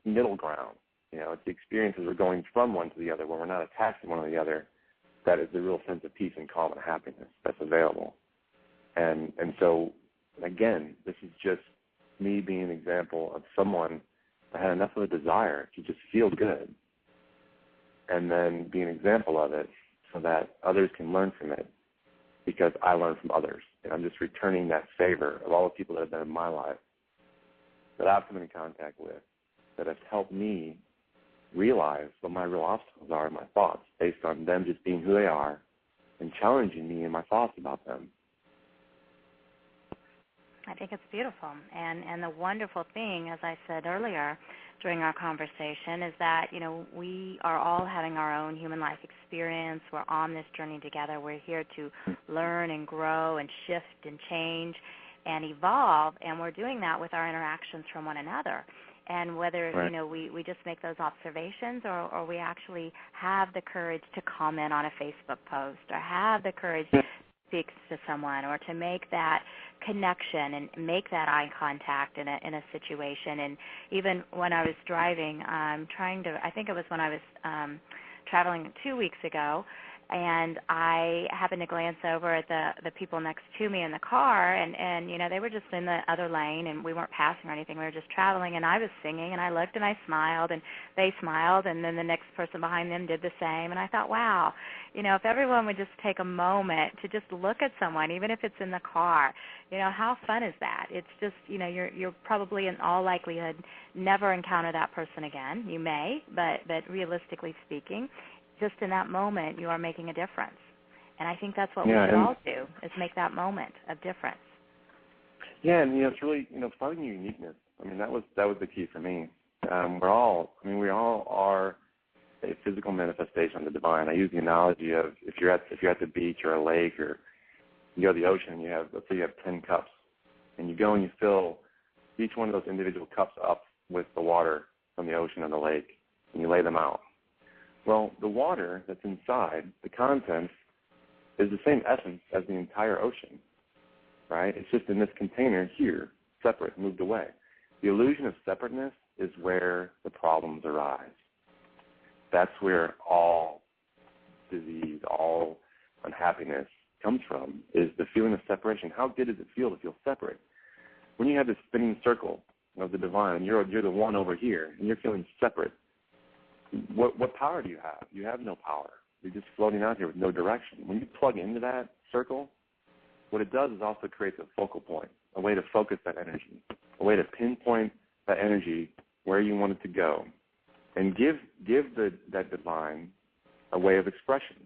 middle ground. You know, it's the experiences we're going from one to the other, where we're not attached to one or the other. That is the real sense of peace and calm and happiness that's available. And so, again, this is just me being an example of someone that had enough of a desire to just feel good, and then be an example of it so that others can learn from it, because I learn from others. And I'm just returning that favor of all the people that have been in my life, that I've come in contact with, that have helped me realize what my real obstacles are in my thoughts, based on them just being who they are and challenging me in my thoughts about them. I think it's beautiful. And the wonderful thing, as I said earlier during our conversation, is that, you know, we are all having our own human life experience. We're on this journey together. We're here to learn and grow and shift and change and evolve, and we're doing that with our interactions from one another. And whether, right, you know, we just make those observations, or we actually have the courage to comment on a Facebook post, or have the courage to speak to someone, or to make that connection and make that eye contact in a situation. And even when I was driving, I think it was when I was traveling 2 weeks ago, and I happened to glance over at the people next to me in the car, and you know, they were just in the other lane, and we weren't passing or anything. We were just traveling, and I was singing, and I looked and I smiled, and they smiled, and then the next person behind them did the same. And I thought, wow, you know, if everyone would just take a moment to just look at someone, even if it's in the car, you know, how fun is that? It's just, you know, you're probably in all likelihood never encounter that person again. You may, but realistically speaking, just in that moment, you are making a difference. And I think that's what we should all do, is make that moment of difference. Yeah, and, you know, it's really, you know, finding your uniqueness. I mean, that was the key for me. We all are a physical manifestation of the divine. I use the analogy of if you're at the beach or a lake, or you go to the ocean, let's say you have 10 cups, and you go and you fill each one of those individual cups up with the water from the ocean or the lake, and you lay them out. Well, the water that's inside, the contents, is the same essence as the entire ocean, right? It's just in this container here, separate, moved away. The illusion of separateness is where the problems arise. That's where all disease, all unhappiness comes from, is the feeling of separation. How good does it feel to feel separate? When you have this spinning circle of the divine, and you're the one over here, and you're feeling separate, what power do you have? You have no power. You're just floating out here with no direction. When you plug into that circle, what it does is also creates a focal point, a way to focus that energy, a way to pinpoint that energy where you want it to go, and give that divine a way of expression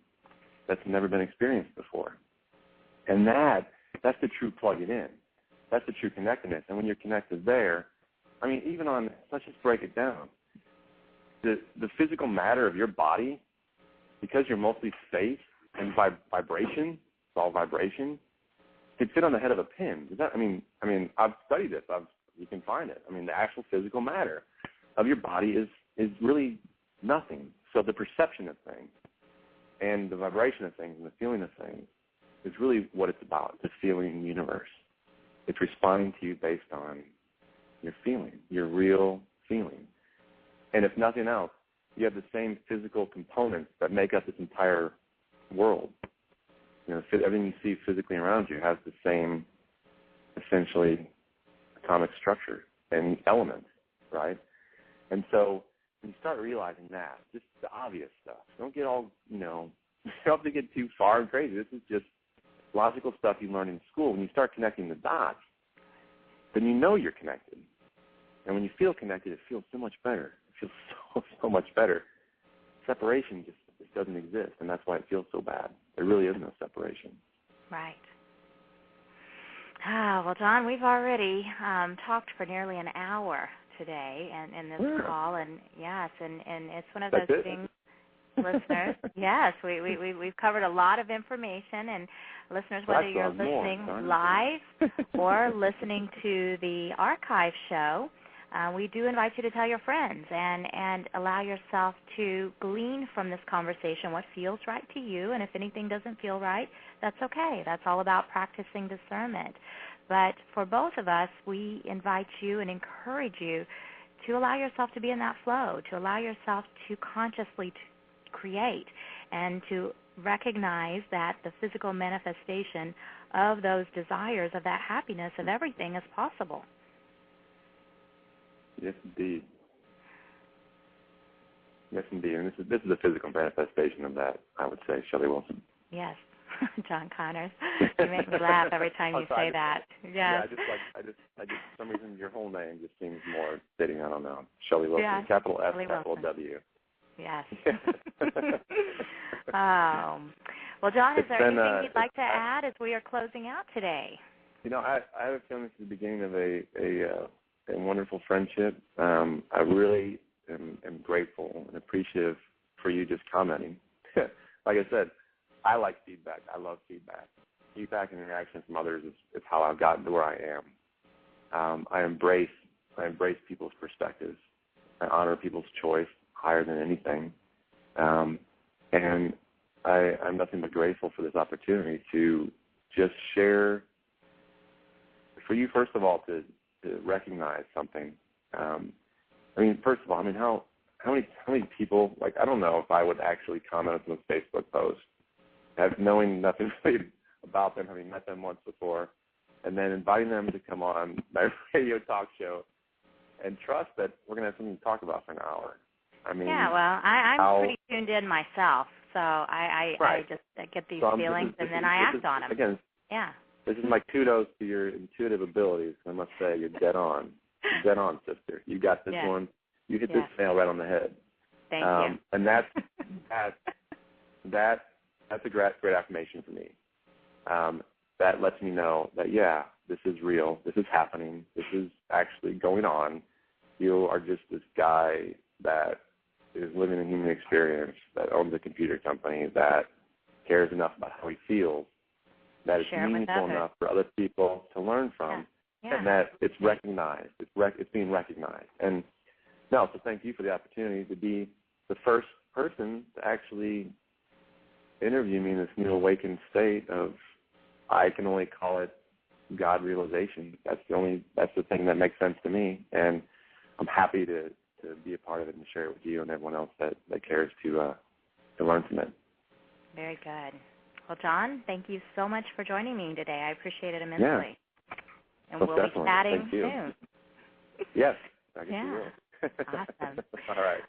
that's never been experienced before. And that's the true plug it in. That's the true connectedness. And when you're connected there, I mean, even on, let's just break it down. The physical matter of your body, because you're mostly space and vibration, it's all vibration, could fit on the head of a pin. Is that? I mean, I've studied this. You can find it. I mean, the actual physical matter of your body is really nothing. So the perception of things and the vibration of things and the feeling of things is really what it's about, the feeling universe. It's responding to you based on your feeling, your real feeling. And if nothing else, you have the same physical components that make up this entire world. You know, everything you see physically around you has the same, essentially, atomic structure and elements, right? And so when you start realizing that, just the obvious stuff, don't get all, you don't have to get too far and crazy. This is just logical stuff you learn in school. When you start connecting the dots, then you know you're connected. And when you feel connected, it feels so much better. It feels so much better. Separation just doesn't exist, and that's why it feels so bad. There really is no separation. Right. Well, John, we've already talked for nearly an hour today in this call, and yes, and it's one of those things, listeners. Yes, we've covered a lot of information, and listeners, whether you're listening live or listening to the archive show, we do invite you to tell your friends and allow yourself to glean from this conversation what feels right to you, and if anything doesn't feel right, that's okay. That's all about practicing discernment. But for both of us, we invite you and encourage you to allow yourself to be in that flow, to allow yourself to consciously create and to recognize that the physical manifestation of those desires, of that happiness, of everything is possible. Yes, indeed. Yes, indeed. And this is a physical manifestation of that, I would say, Shelley Wilson. Yes. John Connors. You make me laugh every time you say that. Yes. Yeah, I just for some reason your whole name just seems more fitting. I don't know. Shelley Wilson, yeah, capital S, capital W. Yes. Well, John, is there anything you'd like to add as we are closing out today? I have a feeling this is the beginning of a wonderful friendship. I really am grateful and appreciative for you just commenting. Like I said, I like feedback. I love feedback. Feedback and interaction from others is how I've gotten to where I am. I embrace people's perspectives. I honor people's choice higher than anything. And I'm nothing but grateful for this opportunity to just share, for you, first of all, to recognize something. First of all, how many people, I don't know if I would actually comment on a Facebook post, knowing nothing really about them, having met them once before, and then inviting them to come on my radio talk show and trust that we're going to have something to talk about for an hour. Yeah, well, I'm pretty tuned in myself, so I just get these feelings and then I act on them. Again, yeah. This is my kudos to your intuitive abilities. I must say, you're dead on. You're dead on, sister. You got this one. You hit this nail right on the head. Thank you. And that's a great affirmation for me. That lets me know that, this is real, this is happening, this is actually going on. You are just this guy that is living a human experience, that owns a computer company, that cares enough about how he feels, that it's meaningful enough for other people to learn from, and that it's recognized. It's being recognized. And no, so thank you for the opportunity to be the first person to actually interview me in this new awakened state of, I can only call it God realization. That's the thing that makes sense to me, and I'm happy to be a part of it and share it with you and everyone else that cares to learn from it. Very good. Well, John, thank you so much for joining me today. I appreciate it immensely. Yeah. And we'll be chatting Thank you. soon. Yes, I guess you will. Awesome. All right.